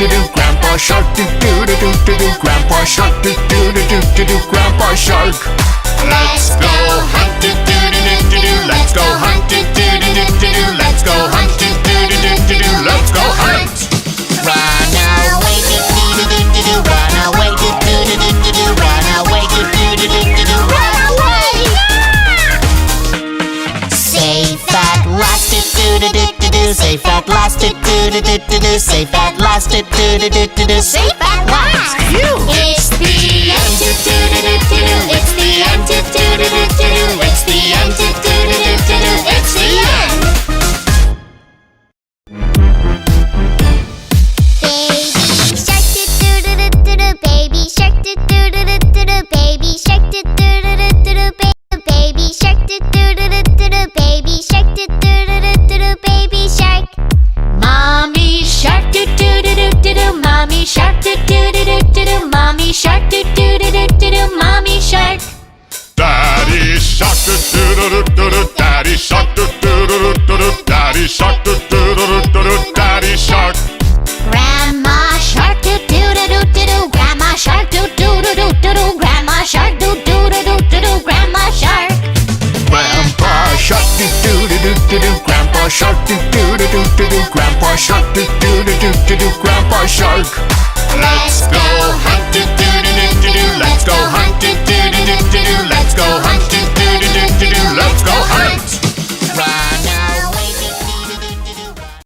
do. Grandpa Shark do do do do do do. Grandpa Shark do do do do do do. Grandpa Shark. Let's go hunt do do do do do. Let's go hunt do do do do do. Let's go hunt do do do do do. Let's go hunt. Run away do do do do do. Run away do do do do do. Run away do do do do do. Run away. Safe at last do do do do do. Safe at last do do do do do. Safe at last do do do do do. Safe at last. It's the end do do do do do. It's the end do do do do do. It's the end do do do do do. It's the end. Baby shark do do do do do do. Baby shark do do do do do do. Baby shark do do do do do do. Baby shark do do do do do do. Baby shark. Mommy shark do do do do do do. Mommy shark do do do do do do. Mommy shark do do do do do do. Mommy shark. Daddy shark do do do do do. Daddy shark do do do do do. Daddy shark do do do do do. Daddy shark. Grandma shark do do do do do do. Grandma shark do do do do do do. Grandma shark do do do do do do. Grandma shark. Grandpa shark do do do do do do. Grandpa shark do do do do do do. Grandpa shark do do do do do do. Grandpa shark. Let's go hunt do do do do do. Let's go hunt do do do